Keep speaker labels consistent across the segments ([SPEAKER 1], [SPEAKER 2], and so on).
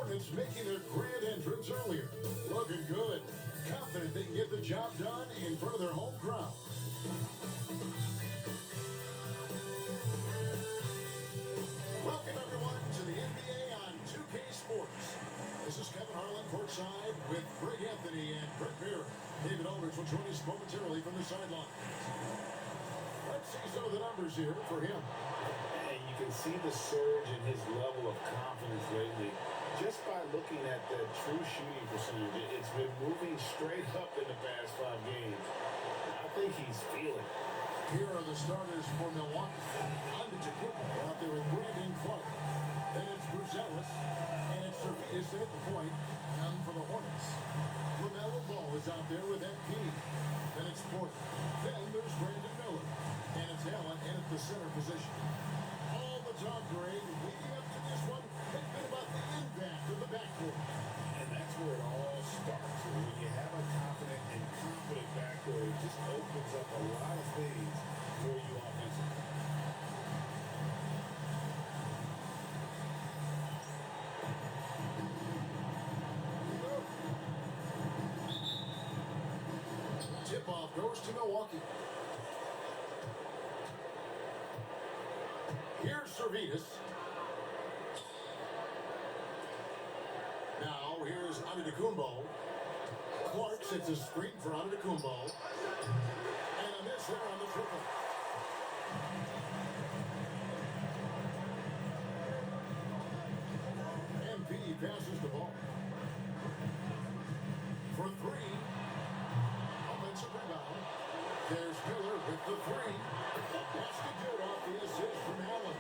[SPEAKER 1] Hornets making their grand entrance earlier. Looking good. Confident they can get the job done in front of their home crowd. Welcome, everyone, to the NBA on 2K Sports. This is Kevin Harlan courtside with Greg Anthony and Brett Beard. David Aldridge will join us momentarily from the sideline. Let's see some of the numbers here for him.
[SPEAKER 2] And you can see the surge in his level of confidence lately just by looking at the true shooting percentage. It's been moving straight up in the past 5 games. I think he's feeling.
[SPEAKER 1] Here are the starters for Milwaukee. Under Jacoby out there with Brandon Clark. Then it's Bruzelis, and it's Servetus at the point, down for the Hornets. LaMelo Ball is out there with MP. Then it's Porter. Then there's Brandon Miller. And it's Allen in at the center position. All the talk, Greg, leading up to this one has been about the impact of the backcourt.
[SPEAKER 2] And that's where it all starts. When you have a confident and confident backcourt, it just opens up a lot of things for you offensively.
[SPEAKER 1] Tip-off goes to Milwaukee. Here's Servetus. Now, here's Antetokounmpo. Clark sets a screen for Antetokounmpo. And a miss there on the triple. MP passes the ball. For 3. Offensive rebound. There's Miller with the 3. A basket good off the assist from Allen.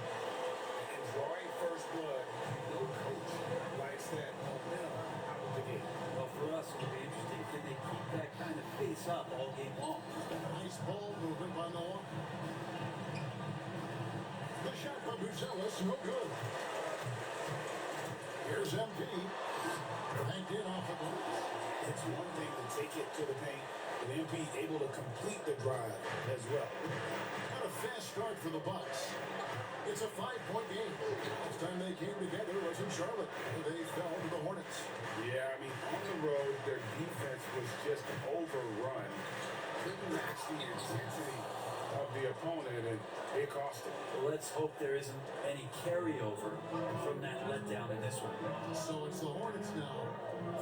[SPEAKER 2] And drawing first blood, no coach likes that momentum out of the game.
[SPEAKER 3] Well, for us, it'll be interesting. Can they keep that kind of pace up all game long?
[SPEAKER 1] Nice ball movement by Milwaukee. The shot by Bruzelis, no good. Here's MP. Banked in off the glass.
[SPEAKER 2] It's one thing to take it to the paint, but MP able to complete the drive as well.
[SPEAKER 1] What a fast start for the Bucks. It's a 5-point game. Last time they came together was in Charlotte. They fell to the Hornets.
[SPEAKER 2] Yeah, I mean, on the road, their defense was just overrun. Couldn't match the intensity of the opponent, and it cost them.
[SPEAKER 3] Well, let's hope there isn't any carryover from that letdown in this one.
[SPEAKER 1] So it's the Hornets now,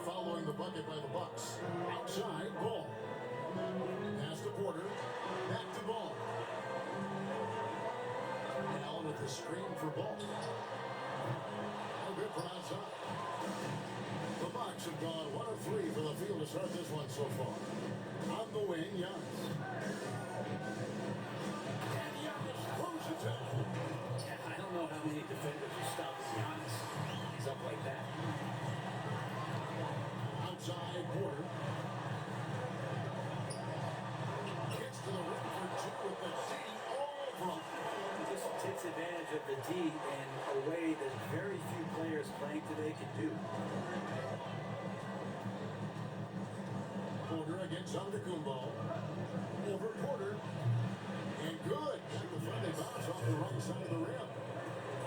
[SPEAKER 1] following the bucket by the Bucks. Outside, Ball. Pass to Porter. Back to Ball. Allen with the screen for Ball. No good from outside. The Bucks have gone 1 of 3 for the field to start this one so far. On the wing, Giannis. And Giannis throws it down.
[SPEAKER 3] Yeah, I don't know how many defenders will stop Giannis. He's up like that.
[SPEAKER 1] Outside, Porter. Gets to the rim for 2 with the D all from.
[SPEAKER 3] This takes advantage of the D in a way that very few players playing today can do.
[SPEAKER 1] Porter against Antetokounmpo. Over Porter. And good. The Friday bounce off the right side of the rim.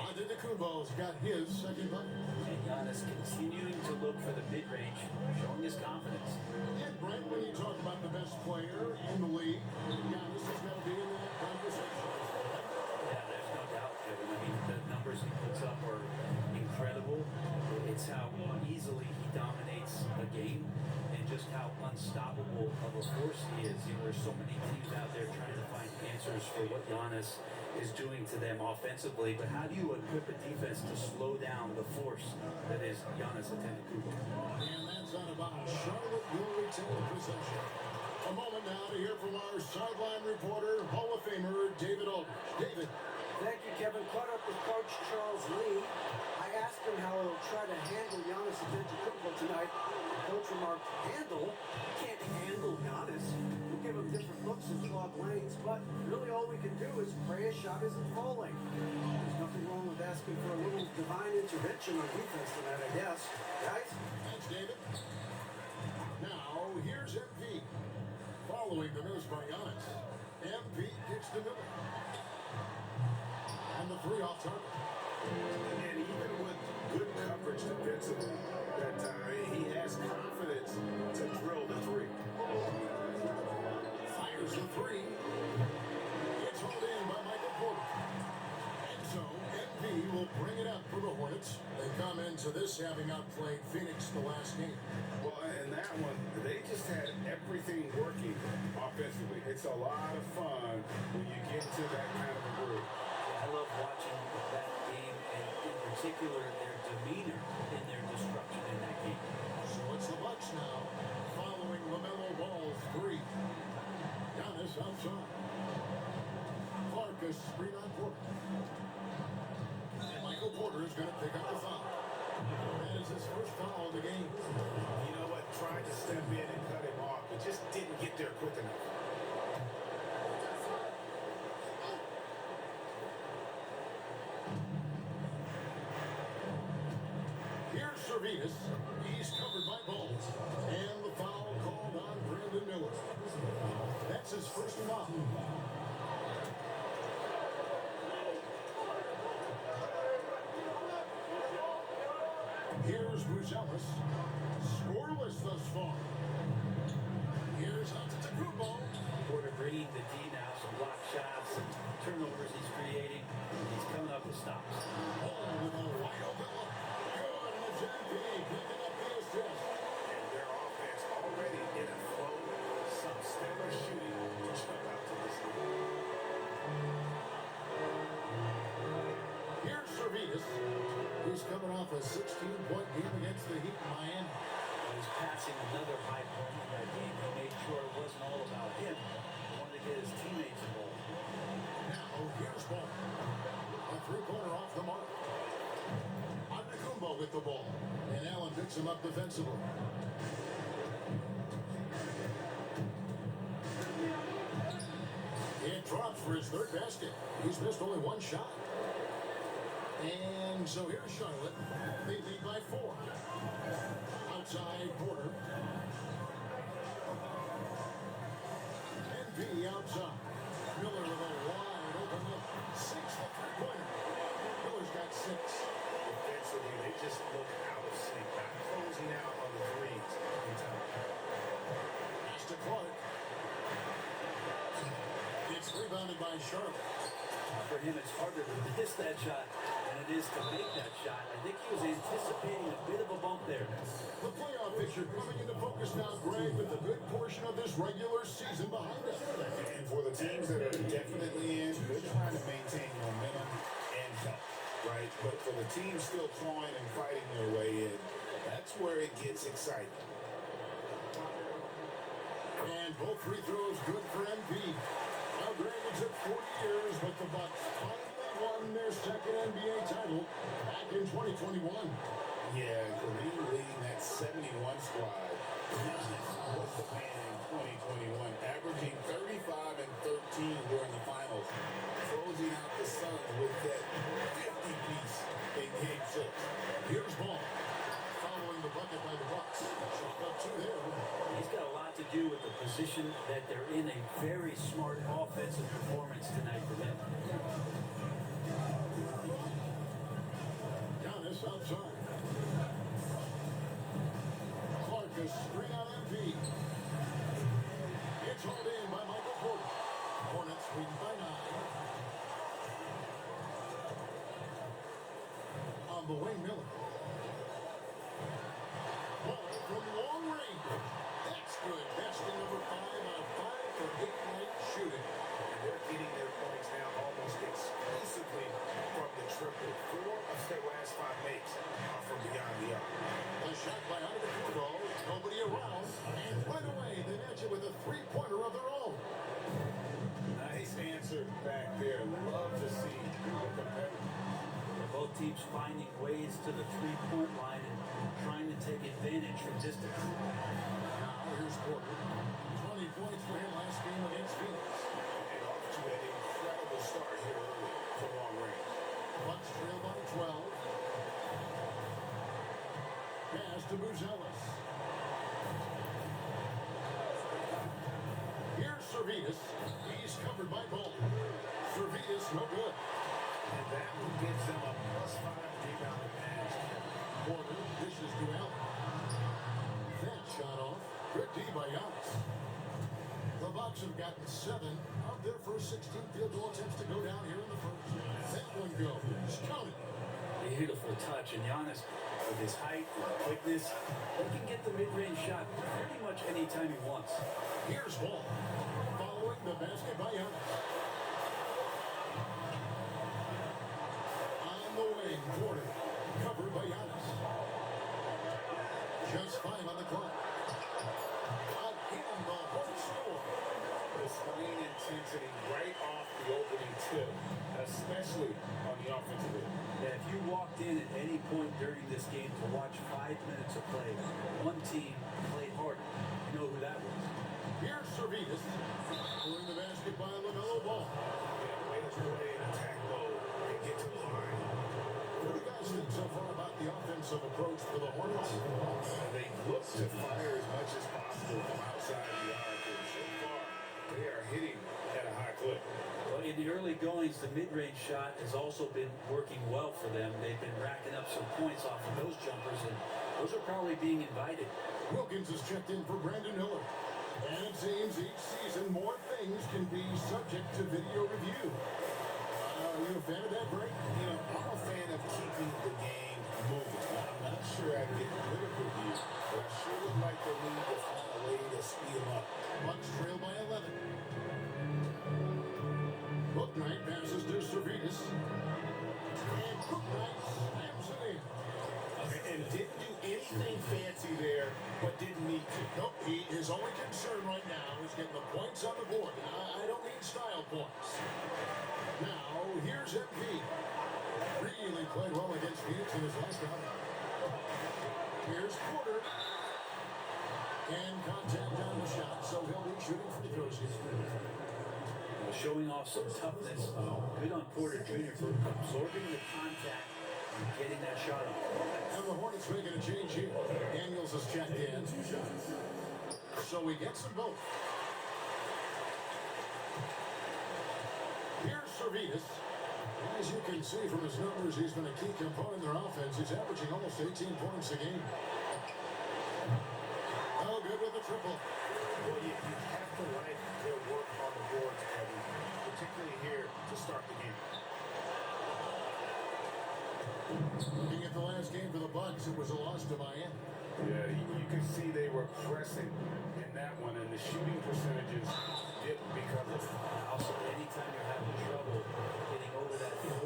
[SPEAKER 1] Antetokounmpo's got his second bucket.
[SPEAKER 3] And Giannis continuing to look for the mid-range, showing his confidence.
[SPEAKER 1] And Brent, when you talk about the best player in the league, Giannis has got to be in that conversation.
[SPEAKER 3] Yeah, there's no doubt, Kevin. I mean, the numbers he puts up are incredible. It's how easily he dominates a game and just how unstoppable of a force he is. You know, there's so many teams out there trying to find answers for what Giannis is doing to them offensively, but how do you equip a defense to slow down the force that is Giannis Antetokounmpo?
[SPEAKER 1] And that's out of bounds. Charlotte will retain possession. A moment now to hear from our sideline reporter, Hall of Famer David Aldridge. David.
[SPEAKER 4] Thank you, Kevin. Caught up with Coach Charles Lee. I asked him how he'll try to handle Giannis Antetokounmpo tonight. The coach remarked, handle? Can't handle Giannis. We'll give him different looks and clog lanes, but really all we can do is pray his shot isn't falling. There's nothing wrong with asking for a little divine intervention on defense tonight, I guess. Guys?
[SPEAKER 1] Thanks, David. Now, here's MP. Following the miss by Giannis. MP gets to Miller. And the 3 off target.
[SPEAKER 2] And even with good coverage defensively that time. He has confidence to drill the three.
[SPEAKER 1] Fires a three. It's hauled in by Michael Porter. And so, MV will bring it up for the Hornets. They come into this having outplayed Phoenix the last game.
[SPEAKER 2] Well, and that one, they just had everything working offensively. It's a lot of fun when you get to that kind of a group.
[SPEAKER 3] I love watching that game, and in particular, their demeanor in their destruction in that game.
[SPEAKER 1] So it's the Bucks now, following LaMelo Ball's three. Giannis outside. Clark is screen on Porter. And Michael Porter is going to pick up the foul. That is his first foul of the game.
[SPEAKER 2] You know what? Tried to step in and cut him off, but just didn't get there quick enough.
[SPEAKER 1] Here's Servetus. He's covered by Ball. And the foul called on Brandon Miller. That's his first foul. Here's Buzelis. Scoreless thus far. Here's Antetokounmpo.
[SPEAKER 3] Porter bringing the D now, some block shots, some turnovers he's creating. He's coming up with stops.
[SPEAKER 1] Ball with a wide open look. Good, and it's MP picking up the assist.
[SPEAKER 2] And their offense already in a flow. Some stellar shooting to jump out to this league.
[SPEAKER 1] Here's Servetus. He's coming off a 16-point game against the Heat in Miami.
[SPEAKER 3] He's passing another high point in that game. He made sure it wasn't all about him. He wanted to get his teammates involved.
[SPEAKER 1] Now, here's Ball. A three-pointer off the mark. Antetokounmpo with the ball. And Allen picks him up defensively. It drops for his third basket. He's missed only one shot. And so here's Charlotte. They lead by 4. Outside Porter. NB outside. Miller with a wide open look. 6 the three-pointer. Miller's got 6.
[SPEAKER 2] Defensively, they just look out of sync, not closing out on the threes in time.
[SPEAKER 1] Pass to Clark. It's rebounded by Charlotte.
[SPEAKER 3] For him, it's harder to miss that shot than it is to make that shot. I think he was anticipating a bit of a bump there.
[SPEAKER 1] The playoff picture coming into focus now, Greg, with a good portion of this regular season behind us.
[SPEAKER 2] And for the teams that are definitely in, they're trying to maintain momentum and health, right? But for the teams still clawing and fighting their way in, that's where it gets exciting.
[SPEAKER 1] And both free throws good for MP. Now, Greg, it took 40 years, but the Bucks finally won their second NBA title back in 2021.
[SPEAKER 2] Yeah, Kareem leading that 71 squad. Was the man in 2021, averaging 35 and 13 during the finals, closing out the Suns with that 50-piece in Game 6.
[SPEAKER 1] Here's Ball, following the bucket by the Bucks. Shot up 2 there.
[SPEAKER 3] He's got a lot to do with the position that they're in. A very smart offensive performance tonight for them.
[SPEAKER 1] Giannis outside. Clark is screen on MP. It's hauled in by Michael Porter. Hornets win by 9. On the wing, Miller. Ball from long range. That's good. That's the number 5 out of 5 for 8-night shooting.
[SPEAKER 2] And they're getting their points now almost exclusively from the triple. 4 of their last 5 makes are from beyond the arc.
[SPEAKER 1] A shot by Antetokounmpo. Nobody around. And right away, they match it with a three-pointer of their own.
[SPEAKER 2] Nice answer back there. Love to see the competitor.
[SPEAKER 3] Both teams finding ways to the three-point line and trying to take advantage from distance.
[SPEAKER 1] Now here's Porter. 20 points for him last game against Phoenix.
[SPEAKER 2] And off to an incredible start here early from long range.
[SPEAKER 1] Bucks trail by 12. Pass to Buzelis. Here's Servetus. He's covered by Ball. Servetus no good.
[SPEAKER 2] And that one gives them a +5 rebound advantage.
[SPEAKER 1] Porter dishes to Allen. That shot off. Good D by Giannis. The Bucks have gotten 7 of their first 16 field goal attempts to go down here in the first. That one goes. Counted.
[SPEAKER 3] Beautiful touch, and Giannis, with his height and quickness, he can get the mid-range shot pretty much anytime he wants.
[SPEAKER 1] Here's Ball. Following the basket by Giannis. On the wing, Porter. Covered by Giannis. Just 5 on the clock. Again, the whole score.
[SPEAKER 2] The screen intensity right off the opening tip, especially on the offensive end.
[SPEAKER 3] Yeah, if you walked in at any point during this game to watch 5 minutes of play, one team played harder. You know who that was.
[SPEAKER 1] Here's Servetus. Pulling the basket by LaMelo Ball.
[SPEAKER 2] Yeah, way to play in attack mode and get to the line.
[SPEAKER 1] What do you guys think so far about the offensive approach for the Hornets?
[SPEAKER 2] They look to fire as much as possible from outside the arc, and so far they are hitting at a high clip.
[SPEAKER 3] Well, in the early goings, the mid-range shot has also been working well for them. They've been racking up some points off of those jumpers, and those are probably being invited.
[SPEAKER 1] Wilkins has checked in for Brandon Miller. And it seems each season more things can be subject to video review. Are you a fan of that, Brady?
[SPEAKER 2] You know, I'm a fan of keeping the game moving. I'm not sure I'd get rid of review, but I sure would like the league to find a way to speed them up.
[SPEAKER 1] Bucks trail by 11. Booknight passes to Servetus. And Booknight slams it in.
[SPEAKER 2] And didn't do anything fancy there, but didn't need to.
[SPEAKER 1] Nope, his only concern right now is getting the points on the board. I don't mean style points. Now, here's MP. Really played well against Phoenix in his last round. Here's Porter. And contact on the shot, so he'll be shooting free throws here.
[SPEAKER 3] Showing off some toughness. Good on Porter Jr. for absorbing the contact and getting that shot off.
[SPEAKER 1] And the Hornets making a change here. Daniels has checked in. So he gets them both. Here's Servetus. As you can see from his numbers, he's been a key component in their offense. He's averaging almost 18 points a game. Oh, good with the triple.
[SPEAKER 2] Well, you have to like their work on the boards, Kevin, particularly here to start the game.
[SPEAKER 1] Looking at the last game for the Bucks, it was a loss to Miami.
[SPEAKER 2] Yeah, you can see they were pressing in that one, and the shooting percentages dipped because of it.
[SPEAKER 3] Also, anytime you're having trouble getting over that 40%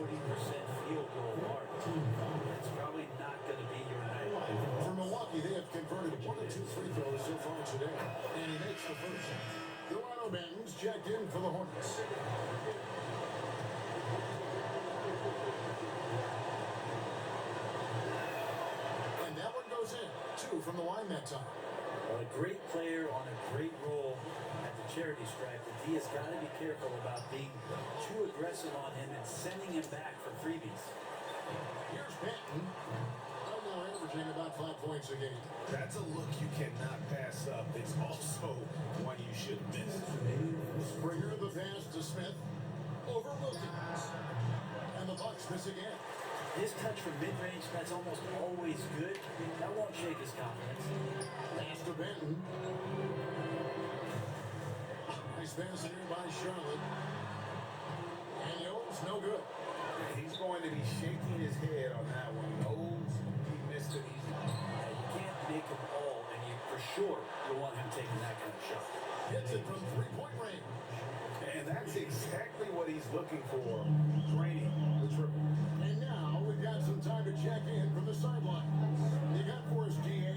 [SPEAKER 3] field goal mark, it's probably not going to be your night.
[SPEAKER 1] For Milwaukee, they have converted 1 of 2 free throws so far today, and he makes the first. Delano Banton's checked in for the Hornets. And that one goes in. 2 from the line that time.
[SPEAKER 3] Well, a great player on a great role at the charity stripe, but he has got to be careful about being too aggressive on him and sending him back for freebies.
[SPEAKER 1] Here's Banton. Now averaging about 5 points a game.
[SPEAKER 2] That's a look you cannot pass up. It's also one you shouldn't miss.
[SPEAKER 1] Springer the pass to Smith. Over Wilkins. And the Bucks miss again.
[SPEAKER 3] His touch from mid-range, that's almost always good. That won't shake his confidence.
[SPEAKER 1] Pass to Benton. Nice pass here by Charlotte. Daniels, no good.
[SPEAKER 2] He's going to be shaking his head on that one. Knows he missed it easy.
[SPEAKER 3] You can't make them all, and you for sure you'll want him taking that kind of shot.
[SPEAKER 1] Hits it from 3-point range.
[SPEAKER 2] And that's exactly what he's looking for. Draining the triple.
[SPEAKER 1] And now we've got some time to check in from the sideline. You got for us, GA.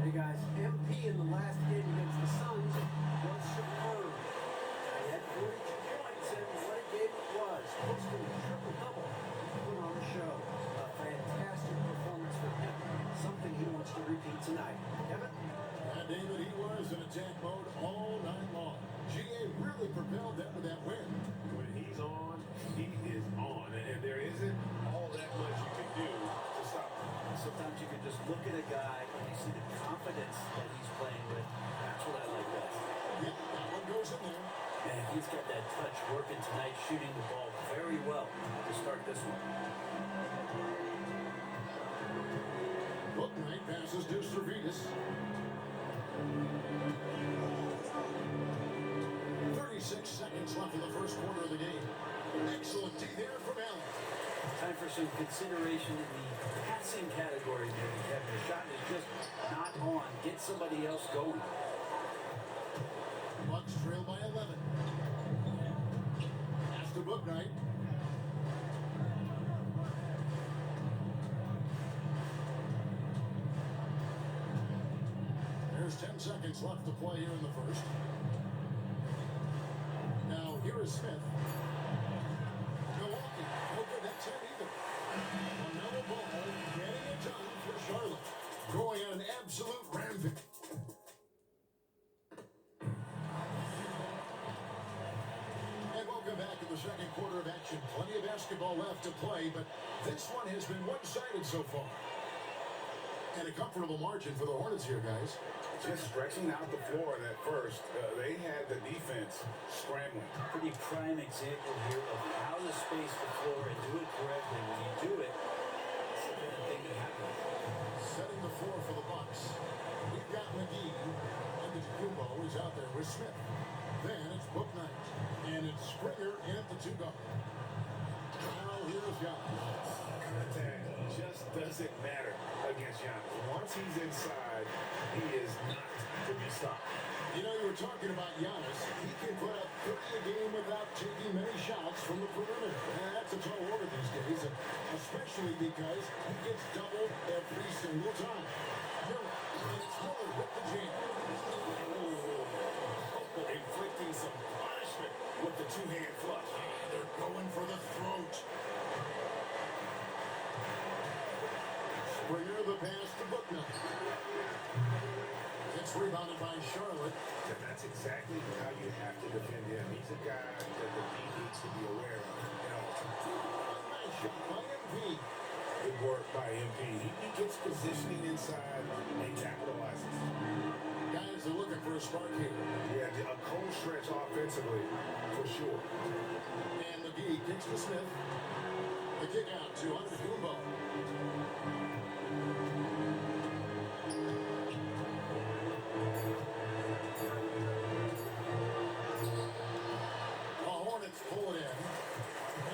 [SPEAKER 4] Hey guys, MP in the last game against the Suns was superb. He had 42 points and what a game it was. Posted a triple-double. Put on the show. A fantastic performance for him. Something he wants to repeat tonight. Kevin?
[SPEAKER 1] And David, he was in attack mode all night long. GA really propelled them to that win.
[SPEAKER 2] When he's on, he is on. And there isn't all that much you can do to stop him.
[SPEAKER 3] Sometimes you can just look at a guy and you see the confidence that he's playing with. That's what I like best.
[SPEAKER 1] Yep, that one goes in there.
[SPEAKER 3] Man, he's got that touch working tonight, shooting the ball very well to start this one.
[SPEAKER 1] Booknight passes to Servetus. 36 seconds left in the first quarter of the game. Excellent D there from Allen.
[SPEAKER 3] Time for some consideration in the passing category, maybe, Kevin. The shot is just not on. Get somebody else going.
[SPEAKER 1] Bucks trail by 11. Pass to Booknight. There's 10 seconds left to play here in the first. Now, here is Smith. Milwaukee. No good that time either. Another ball getting it done for Charlotte. Going on an absolute rampage. And welcome back to the second quarter of action. Plenty of basketball left to play, but this one has been one-sided so far. And a comfortable margin for the Hornets here, guys.
[SPEAKER 2] Just stretching out the floor at first. They had the defense scrambling.
[SPEAKER 3] Pretty prime example here of how to space the floor and do it correctly. When you do it, it's the kind of thing that happens.
[SPEAKER 1] Setting the floor for the Bucks. We've got McGee, and the Kumbo is out there with Smith. Then it's Booknight, and it's Springer in at the two-guard. Now here's Giannis.
[SPEAKER 2] Contact just doesn't matter against Giannis. Once he's inside, he is not to be stopped.
[SPEAKER 1] You know, you were talking about Giannis. He can put up 30 a game without taking many shots from the perimeter. And that's a tall order these days, especially because he gets doubled every single time. Miller, and it's Miller with the jam.
[SPEAKER 2] Oh, inflicting some punishment with the two-hand flush.
[SPEAKER 1] They're going for the throat. Springer the pass to Booknight. It's rebounded by Charlotte.
[SPEAKER 2] And that's exactly how you have to defend him. He's a guy that the D needs to be aware of.
[SPEAKER 1] Nice shot by MP.
[SPEAKER 2] Good work by MP. He gets positioning inside and capitalizes.
[SPEAKER 1] Guys are looking for a spark here.
[SPEAKER 2] Yeah, a cold stretch offensively, for sure.
[SPEAKER 1] And McGee kicks to Smith. The kick out to Antetokounmpo. The Hornets pull it in.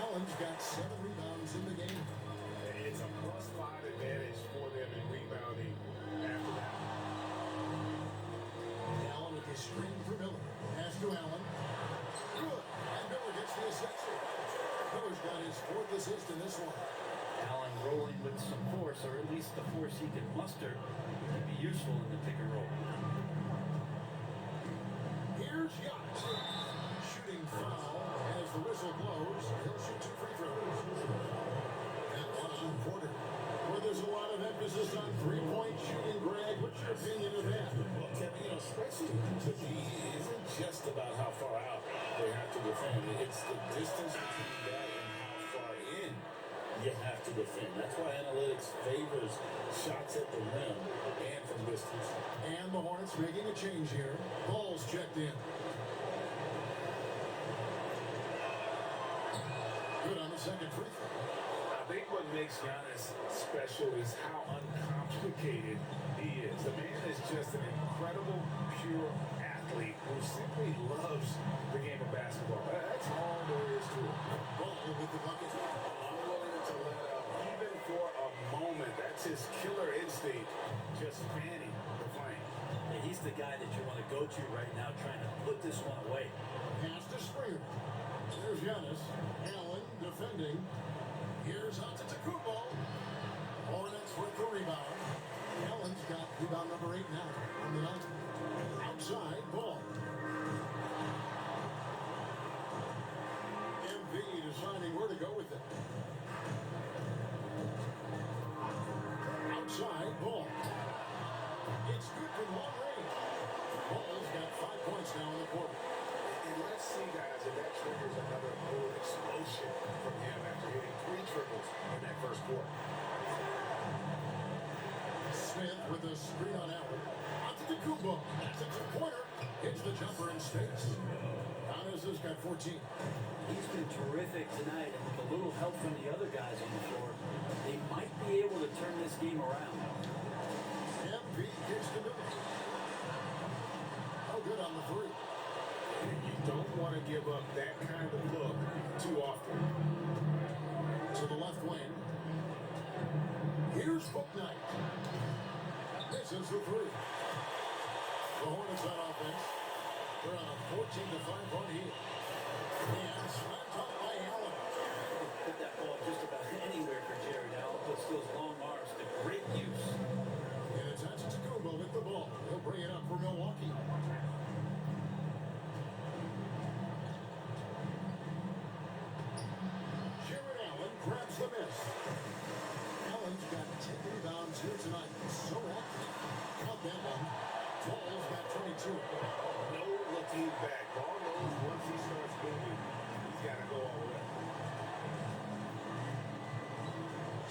[SPEAKER 1] Allen's got 7 rebounds in the game.
[SPEAKER 2] It's a +5 advantage for them in rebounding after that.
[SPEAKER 1] Allen with the screen for Miller. Pass to Allen. Good. And Miller gets the assist. Miller's got his 4th assist in this one.
[SPEAKER 3] Allen rolling with some force, or at least the force he can muster, would be useful in the pick and roll.
[SPEAKER 1] Here's Giannis. Shooting foul as the whistle blows. He'll shoot 2 free throws. And Watson Porter. Where there's a lot of emphasis on three-point shooting, Greg. What's your opinion of that?
[SPEAKER 2] Well, Kevin, especially to me, it isn't just about how far out they have to defend. It's the distance between that and how far in you have to defend. That's why analytics favors shots at the rim and from distance.
[SPEAKER 1] And the Hornets making a change here. Ball's checked in. Good on the second free throw.
[SPEAKER 2] I think what makes Giannis special is how uncomplicated he is. The man is just an incredible, pure athlete who simply loves the game of basketball. That's all there is to it.
[SPEAKER 1] Ball with the bucket.
[SPEAKER 2] Unwilling to let up, even for a moment. That's his killer instinct, just fanning the flame.
[SPEAKER 3] And he's the guy that you want to go to right now, trying to put this one away.
[SPEAKER 1] Pass to Springer. There's Giannis. Allen defending. Here's Antetokounmpo. Hornets with the rebound. Allen's got rebound number 8 now on the night. Outside ball. MP deciding where to go with it. Outside ball. It's good from long range. Ball's got 5 points now in the quarter.
[SPEAKER 2] And let's see, guys, if that triggers another whole explosion from him after hitting 3 triples in that first quarter.
[SPEAKER 1] Smith with a screen on Allen. Antetokounmpo. That's a 2-pointer. Hits the jumper in space. Giannis has got 14.
[SPEAKER 3] He's been terrific tonight, and with a little help from the other guys on the floor, they might be able to turn this game around.
[SPEAKER 1] MP gets the middle. Oh, good on the three.
[SPEAKER 2] And you don't want to give up that kind of look too often.
[SPEAKER 1] To the left wing. Here's Book Knight. Misses the three. The Hornets on offense. They're on a 14-5 run here. And slammed up by Allen.
[SPEAKER 3] Put that ball just about anywhere for Jared Allen. Puts those long arms to great use.
[SPEAKER 1] And it's Antetokounmpo with the ball. He'll bring it up for Milwaukee. Jared Allen grabs the miss. Allen's got 10 rebounds here tonight. So active. Cut that one. Ball's got 22.
[SPEAKER 2] No looking back. Ball knows once he starts moving, he's got to go all the way.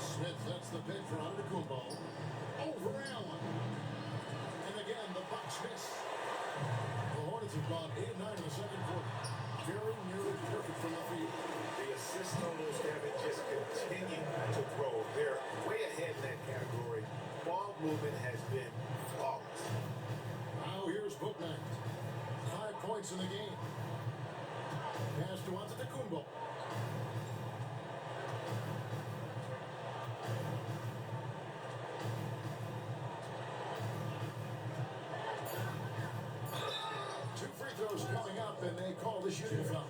[SPEAKER 1] Smith sets the pitch for Antetokounmpo. Over Allen. And again, the Bucks miss. The Hornets have gone 8 of 9 in the second quarter. Very nearly perfect from the field.
[SPEAKER 2] The assist totals haven't just continued to grow. They're way ahead in that category. Ball movement has been flawless.
[SPEAKER 1] Now here's Book Knight. 5 points in the game. Pass to Antetokounmpo. Two free throws coming up, and they call the shooting foul.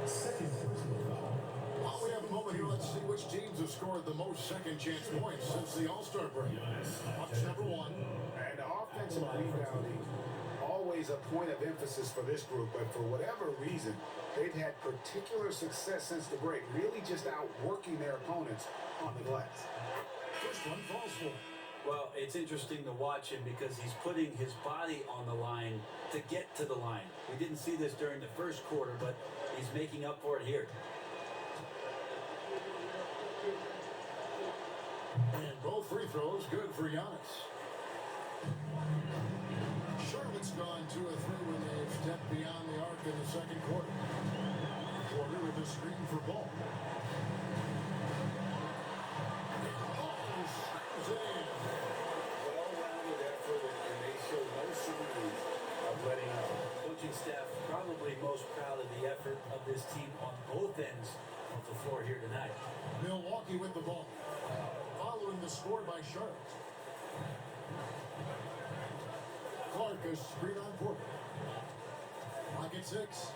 [SPEAKER 5] Second personal foul.
[SPEAKER 1] While we have a moment here, let's see which teams have scored the most second chance points since the All-Star break. Bucks number 1.
[SPEAKER 2] And offensive rebounding, always a point of emphasis for this group, but for whatever reason, they've had particular success since the break, really just outworking their opponents on the glass.
[SPEAKER 1] First one falls for.
[SPEAKER 3] Well, it's interesting to watch him because he's putting his body on the line to get to the line. We didn't see this during the first quarter, but he's making up for it here.
[SPEAKER 1] And both free throws good for Giannis. Charlotte's gone 2 of 3 when they've stepped beyond the arc in the second quarter. Porter with a screen for Ball. Ball screws it in.
[SPEAKER 2] Well-rounded effort, and they show no signs of letting up.
[SPEAKER 3] Coaching staff probably most proud of the effort of this team on both ends of the floor here tonight.
[SPEAKER 1] Milwaukee with the ball. Following the score by Charlotte. Clark is screen on Porter. Clock at 6.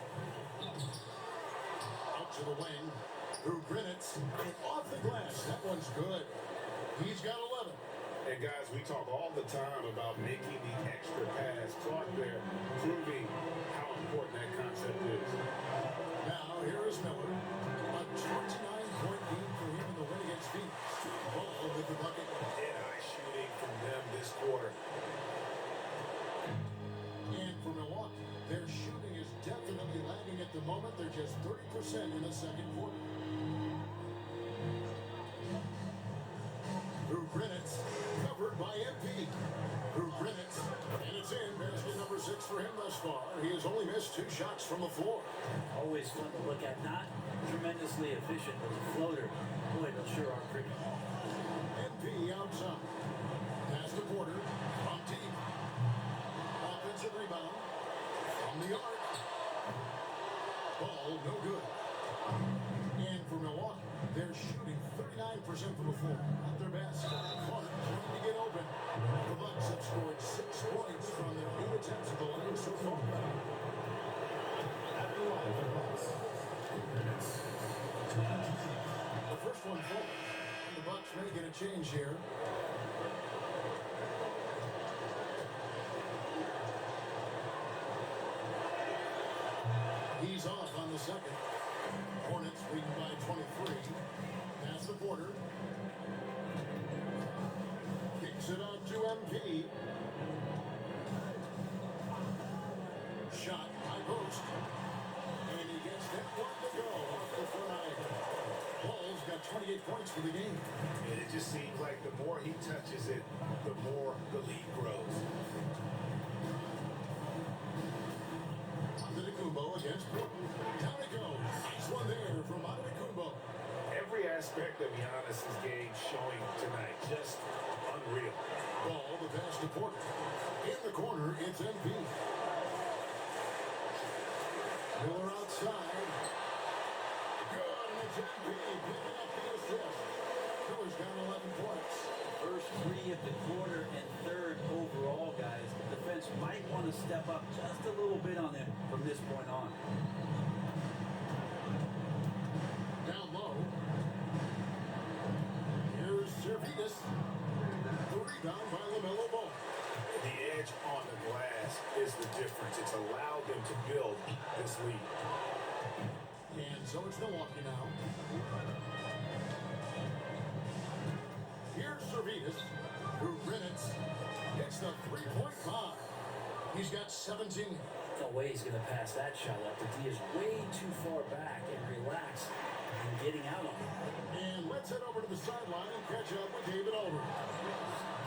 [SPEAKER 1] Out to the wing. Through Grinitz. And off the glass. That one's good. He's got 11.
[SPEAKER 2] And guys, we talk all the time about making the extra pass. Clark there proving how important that concept is.
[SPEAKER 1] Now here is Miller. A 29-point game for him in the win against Phoenix. Ball with the bucket.
[SPEAKER 2] Dead-eye shooting from them this quarter.
[SPEAKER 1] And for Milwaukee, their shooting is definitely lagging at the moment. They're just 30% in the second quarter. Through Grinitz, covered by MP. Through Grinitz, and it's in. Basket number 6 for him thus far. He has only missed 2 shots from the floor.
[SPEAKER 3] Always fun to look at. Not tremendously efficient, but the floater. Boy, those sure are pretty.
[SPEAKER 1] MP outside. Pass to Porter. From deep. Offensive rebound. From the arc. Ball no good. And for Milwaukee, they're shooting 39% from the floor. Not their best. Clark trying to get open. The Bucks have scored 6 points from their 8 attempts at the line so far.
[SPEAKER 5] At the line for the Bucks.
[SPEAKER 1] The first one falls. And the Bucks making a change here. He's off on the second. Hornets leading by 23. Pass the Porter. Kicks it out to MP. Shot, high post. And he gets that one to go off the fly. Ball's got 28 points for the game.
[SPEAKER 2] And it just seems like the more he touches it, the more the lead grows.
[SPEAKER 1] Antetokounmpo against Porter.
[SPEAKER 2] aspect of Giannis's game showing tonight. Just unreal.
[SPEAKER 1] Ball, the pass to Porter. In the corner, it's MP. Miller outside. Good, and it's MP picking up the assist. Miller's got 11 points.
[SPEAKER 3] First three of the quarter and third overall, guys. The defense might want to step up just a little bit on him from this point on.
[SPEAKER 1] Down low. Here's Servidis. The rebound by LaMelo Ball.
[SPEAKER 2] The edge on the glass is the difference. It's allowed them to build this lead.
[SPEAKER 1] And so it's Milwaukee now. Here's Servidis, who Rinnitz gets the three-point bomb. He's got 17.
[SPEAKER 3] No way he's going to pass that shot up. The D is way too far back and relaxed and getting out on him.
[SPEAKER 1] And let's head over to the sideline and catch up with David Aldridge.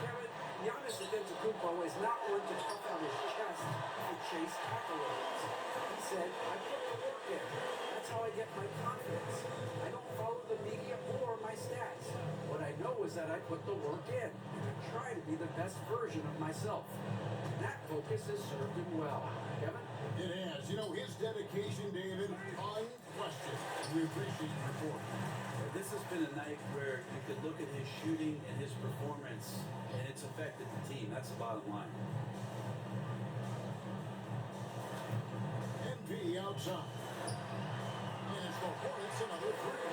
[SPEAKER 4] Kevin, Giannis Antetokounmpo is not one to puff out his chest and chase accolades. He said, I put the work in. That's how I get my confidence. I don't follow the media or my stats. What I know is that I put the work in and I try to be the best version of myself. And that focus has served him well. Kevin?
[SPEAKER 1] It has. You know, his dedication, David, unquestioned. We appreciate your report.
[SPEAKER 3] This has been a night where you could look at his shooting and his performance, and it's affected the team. That's the bottom line.
[SPEAKER 1] MP outside. And it's the Hornets, another three.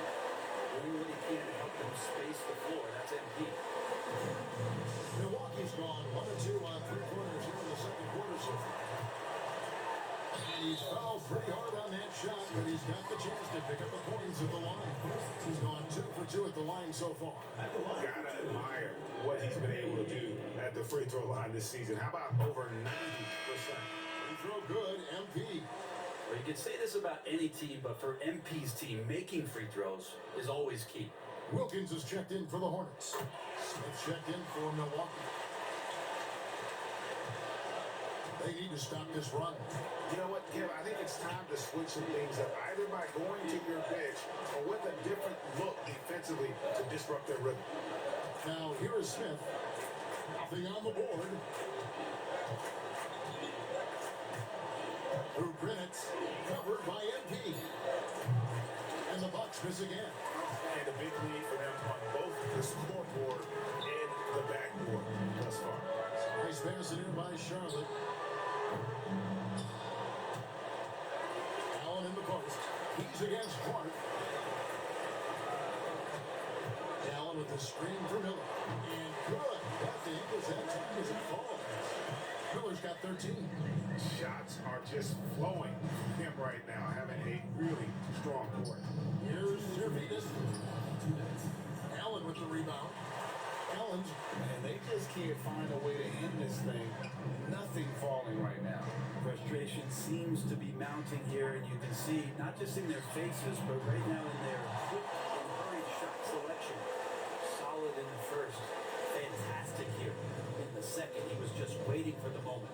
[SPEAKER 3] Doing what he can to help them space the floor. That's MP.
[SPEAKER 1] Milwaukee's gone 1-2 on three-pointers here in the second quarter so far. And he's fouled pretty hard on that shot, but he's got the chance to pick up the points at the line. He's gone 2 for 2 at the line so far.
[SPEAKER 2] Gotta admire what he's been able to do at the free throw line this season. How about over 90%?
[SPEAKER 1] Free throw good, MP.
[SPEAKER 3] Well, you can say this about any team, but for MP's team, making free throws is always key.
[SPEAKER 1] Wilkins has checked in for the Hornets. Smith checked in for Milwaukee. They need to stop this run.
[SPEAKER 2] You know what, Kev? I think it's time to switch some things up, either by going to your bench or with a different look defensively to disrupt their rhythm.
[SPEAKER 1] Now, here is Smith. Nothing on the board. Through Greenwich, covered by MP. And the Bucks miss again.
[SPEAKER 2] And a big lead for them on both the scoreboard and the backboard thus far.
[SPEAKER 1] Nice pass in here by Charlotte. Allen in the post. He's against Clark. Allen with the screen for Miller. And good. Got the ankles that time as it falls. Miller's got 13.
[SPEAKER 2] Shots are just flowing from him right now, having a really strong court.
[SPEAKER 1] Here's Servidis. Allen with the rebound. Allen's.
[SPEAKER 2] And they just can't find a way to end this thing. Nothing falling right now.
[SPEAKER 3] Frustration seems to be mounting here, and you can see not just in their faces, but right now in their quick and hurried shot selection. Solid in the first, fantastic here in the second. He was just waiting for the moment.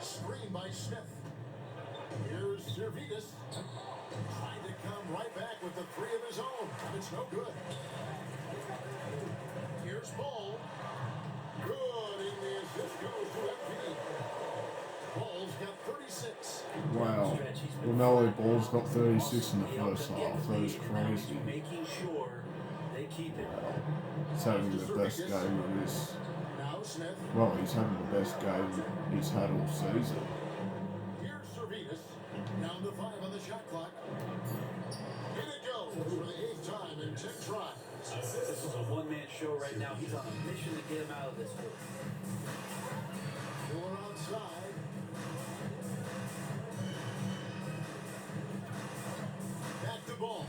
[SPEAKER 1] Screen by Smith. Here's Servidis. Trying to come right back with the three of his own. It's no good. Here's Ball. Good, and the assist goes to MP. Ball's got 36.
[SPEAKER 6] Wow. LaMelo Ball's got 36 in the first half. That is crazy.
[SPEAKER 3] Making sure they keep it.
[SPEAKER 6] He's having the best game of his.
[SPEAKER 1] Now Smith.
[SPEAKER 6] Well, he's having the best game he's had all season.
[SPEAKER 1] Here's Servidis. Down to 5 on the shot clock. In it goes for the 8th time in 10 tries.
[SPEAKER 3] This is a one-man show right now. He's on a mission to get him out of this hole.
[SPEAKER 1] Miller outside. Back to Ball.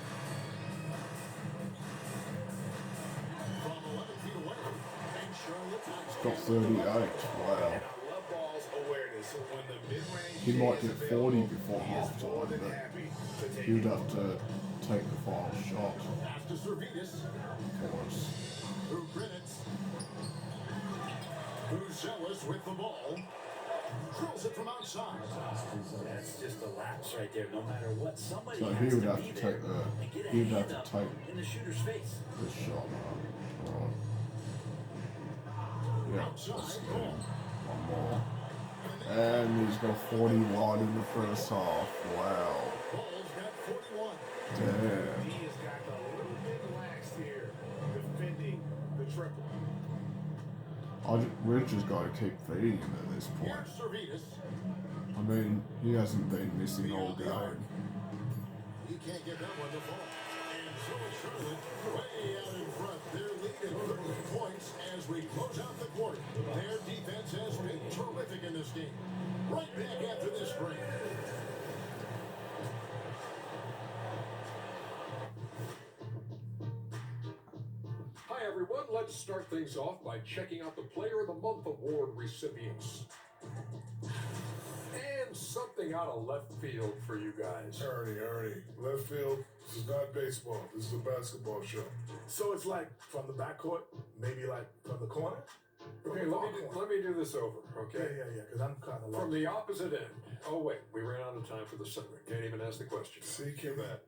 [SPEAKER 1] From 11 feet away. And Charlotte knocks
[SPEAKER 6] Got
[SPEAKER 1] down
[SPEAKER 6] 38. Wow.
[SPEAKER 2] And I love Ball's awareness. So when the mid-range
[SPEAKER 6] He might
[SPEAKER 2] is
[SPEAKER 6] get 40
[SPEAKER 2] available,
[SPEAKER 6] before
[SPEAKER 2] he is more
[SPEAKER 6] halftime,
[SPEAKER 2] than
[SPEAKER 6] but
[SPEAKER 2] happy to take
[SPEAKER 6] he'd
[SPEAKER 2] it.
[SPEAKER 6] have to take the final shot.
[SPEAKER 1] Pass to Servidis.
[SPEAKER 6] Of course.
[SPEAKER 1] Who Greenwich. Who's zealous with the ball. Drills it from outside.
[SPEAKER 3] That's just a lapse right there. No matter what, somebody
[SPEAKER 6] So he
[SPEAKER 3] has
[SPEAKER 6] would
[SPEAKER 3] to
[SPEAKER 6] have
[SPEAKER 3] be
[SPEAKER 6] to
[SPEAKER 3] there
[SPEAKER 6] take the.
[SPEAKER 3] and get a
[SPEAKER 6] He would
[SPEAKER 3] hand
[SPEAKER 6] have
[SPEAKER 3] up
[SPEAKER 6] to take
[SPEAKER 3] in the shooter's face.
[SPEAKER 6] this shot, man. Right. Yeah, that's
[SPEAKER 1] Outside
[SPEAKER 6] good.
[SPEAKER 1] ball.
[SPEAKER 6] One more. And he's got 41 in the first half. Wow.
[SPEAKER 1] Ball's got 41.
[SPEAKER 6] Damn.
[SPEAKER 2] He has got a little bit lax here defending the triple.
[SPEAKER 6] We're just got to keep feeding him at this point.
[SPEAKER 1] Here's Servetus.
[SPEAKER 6] I mean, he hasn't been missing all game.
[SPEAKER 1] He can't get that one to fall. And so it's Charlotte way out in front. Their lead at 30 points as we close out the quarter. Their defense has been terrific in this game. Right back after this break.
[SPEAKER 7] Hi everyone, let's start things off by checking out the Player of the Month award recipients. And something out of left field for you guys.
[SPEAKER 8] Ernie. Left field, this is not baseball. This is a basketball show.
[SPEAKER 9] So it's like from the backcourt, maybe like from the corner?
[SPEAKER 7] Okay, let me do this over, okay?
[SPEAKER 9] Yeah, because I'm kind of
[SPEAKER 7] From the opposite end. Oh wait, we ran out of time for the segment. Can't even ask the question.
[SPEAKER 8] See, came at.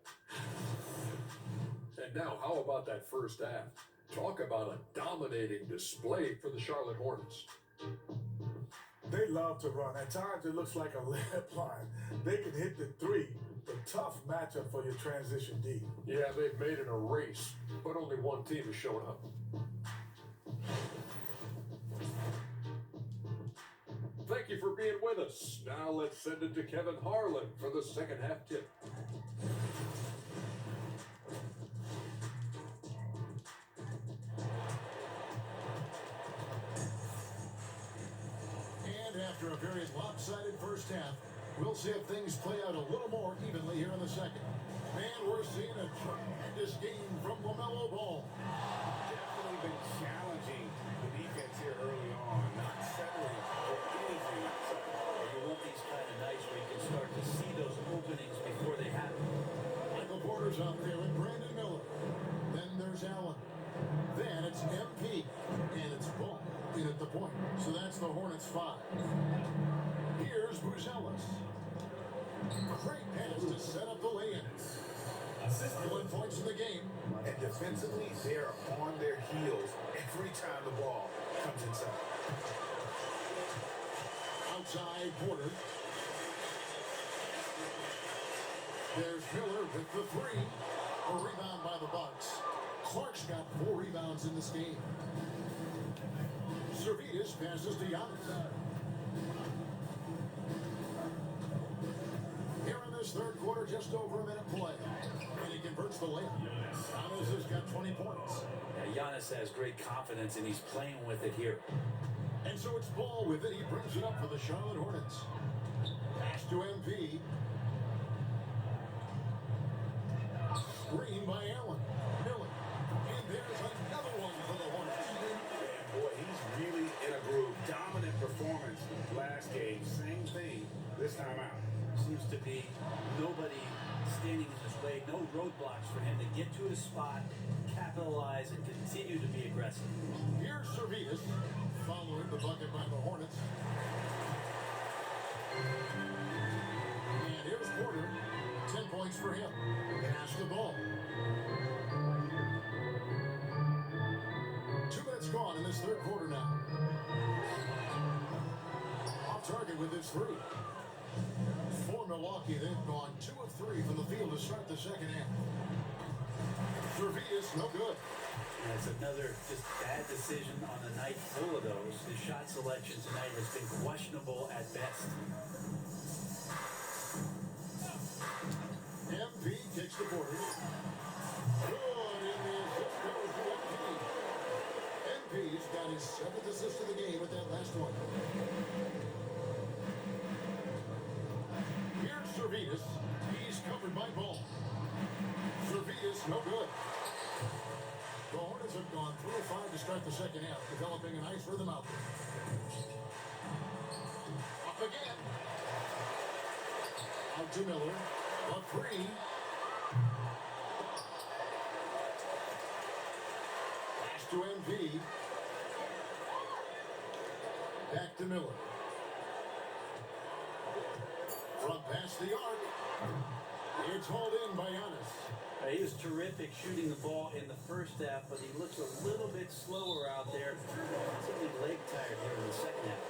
[SPEAKER 7] And now, how about that first half? Talk about a dominating display for the Charlotte Hornets.
[SPEAKER 9] They love to run. At times it looks like a layup line. They can hit the three. A tough matchup for your transition D.
[SPEAKER 7] Yeah, they've made it a race, but only one team has shown up. Thank you for being with us. Now let's send it to Kevin Harlan for the second half tip.
[SPEAKER 1] And after a very lopsided first half, we'll see if things play out a little more evenly here in the second. And we're seeing a tremendous game from LaMelo Ball.
[SPEAKER 2] Definitely been challenging the defense here early on, not settling for anything outside.
[SPEAKER 3] You want these kind of nights where you can start to see those openings before they happen.
[SPEAKER 1] Michael Porter's out there and Brandon Miller. Then there's Allen. Then it's MP. And it's Ball in at the point. So that's the Hornets 5. Here's Buzelis. Great pass to set up the lay-in. 1 points in the game.
[SPEAKER 2] And defensively, they're on their heels every time the ball comes inside.
[SPEAKER 1] Outside Porter. There's Miller with the 3. A rebound by the Bucks. Clark's got 4 rebounds in this game. Servetus passes to Giannis. Here in this third quarter, just over a minute play. And he converts the layup. Giannis has got 20 points.
[SPEAKER 3] Yeah, Giannis has great confidence and he's playing with it here.
[SPEAKER 1] And so it's Ball with it. He brings it up for the Charlotte Hornets. Pass to MP. Screen by Allen. Miller. And there's another one for the Hornets.
[SPEAKER 2] And boy, he's really in a groove. Dominant performance last game. Same thing this time out.
[SPEAKER 3] Seems to be nobody standing in his way, no roadblocks for him to get to his spot, capitalize, and continue to be aggressive.
[SPEAKER 1] Here's Servetus following the bucket by the Hornets. And here's Porter. 10 points for him. Pass the ball. 2 minutes gone in this third quarter now. Off target with his 3. For Milwaukee, they've gone 2 of 3 from the field to start the second half. Servetus, no good.
[SPEAKER 3] And it's another just bad decision on a night full of those. His shot selection tonight has been questionable at best.
[SPEAKER 1] MP kicks the Porter. Good in the assist goes to MP. MP's got his 7th assist of the game with that last one. Here's Servetus. He's covered by Ball. Servetus, no good. The Hornets have gone 3 of 5 to start the second half, developing a nice rhythm out there. Up again. Out to Miller. A 3. Pass to MP. Back to Miller. the arc. It's hauled in by Giannis.
[SPEAKER 3] He was terrific shooting the ball in the first half, but he looks a little bit slower out there. Certainly leg tired here in the second half.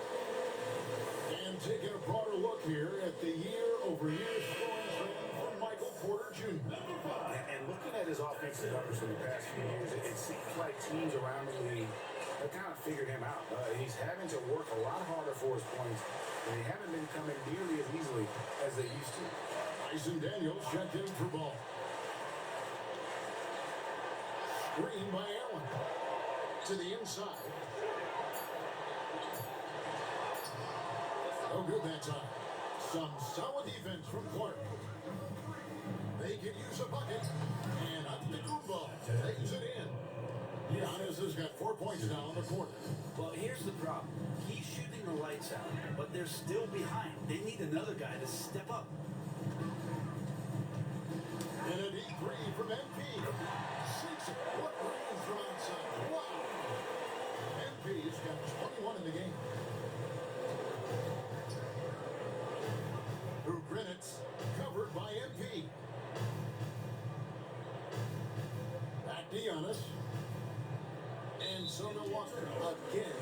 [SPEAKER 1] And taking a broader look here at the year-over-year scoring trend from Michael Porter Jr.
[SPEAKER 2] And looking at his offensive numbers for the past few years, it seems like teams around the league have kind of figured him out. He's having to work a lot harder for his points, and they haven't been coming nearly as easily as they used to.
[SPEAKER 1] Tyson Daniels checked in for ball. Screen by Allen. To the inside. No good that time. Some solid defense from Clark. They can use a bucket. And Antetokounmpo takes it in. Giannis has got 4 points now in the quarter.
[SPEAKER 3] Well, here's the problem. He's shooting the lights out, but they're still behind. They need another guy to step up.
[SPEAKER 1] And a deep three from MP. Sinks it. What range from outside. Wow. MP's got 21 in the game. Who Grinnett's covered by MP. Back to Giannis. And so Milwaukee again.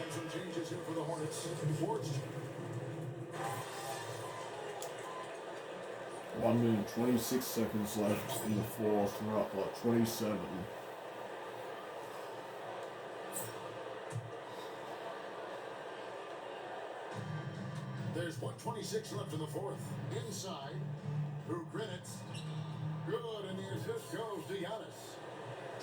[SPEAKER 1] And some changes here for the Hornets. Forged.
[SPEAKER 6] 1 minute 26 seconds left in the fourth. We're up like 27.
[SPEAKER 1] There's 1:26 left in the fourth. Inside, who Grinnett's. Good, and the assist goes to Giannis.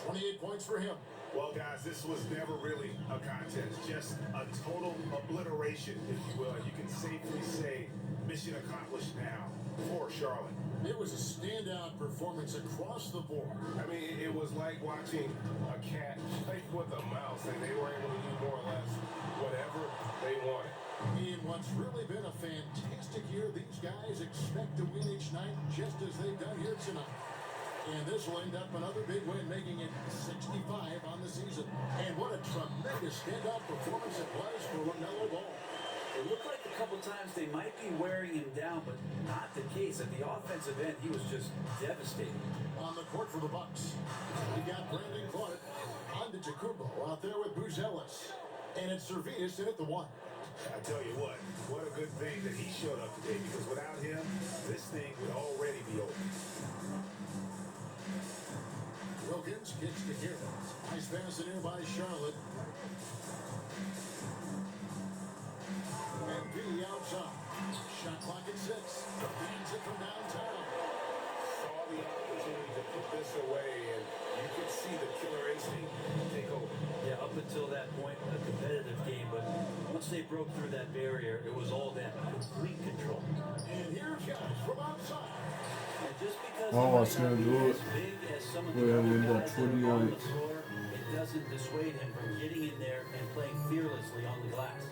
[SPEAKER 1] 28 points for him.
[SPEAKER 2] Well, guys, this was never really a contest, just a total obliteration, if you will. You can safely say mission accomplished now for Charlotte.
[SPEAKER 1] It was a standout performance across the board.
[SPEAKER 8] I mean, it was like watching a cat play with a mouse, and they were able to do more or less whatever they wanted.
[SPEAKER 1] In what's really been a fantastic year, these guys expect to win each night just as they've done here tonight. And this will end up another big win, making it 65 on the season. And what a tremendous standout performance it was for LaMelo Ball.
[SPEAKER 3] It looked like a couple times they might be wearing him down, but not the case. At the offensive end, he was just devastating.
[SPEAKER 1] On the court for the Bucks, we got Brandon Clark, Antetokounmpo out there with Bruce Ellis. And it's Servitas in at the one.
[SPEAKER 2] I tell you what a good thing that he showed up today, because without him, this thing would already be over.
[SPEAKER 1] Wilkins kicks to Garrett. Nice pass in here by Charlotte. MP outside. Shot clock at 6. Bangs it from downtown.
[SPEAKER 2] Saw the opportunity to put this away, and you could see the killer instinct take over.
[SPEAKER 3] Yeah, up until that point, a competitive game, but once they broke through that barrier, it was all them. Complete control.
[SPEAKER 1] And here's guys from outside.
[SPEAKER 3] And just because
[SPEAKER 6] Oh, it's gonna do it.
[SPEAKER 3] as big as some of
[SPEAKER 6] We
[SPEAKER 3] the
[SPEAKER 6] have
[SPEAKER 3] other
[SPEAKER 6] in
[SPEAKER 3] guys
[SPEAKER 6] that
[SPEAKER 3] that are on the
[SPEAKER 6] 28.
[SPEAKER 3] floor, it doesn't dissuade him from getting in there and playing fearlessly on the glass.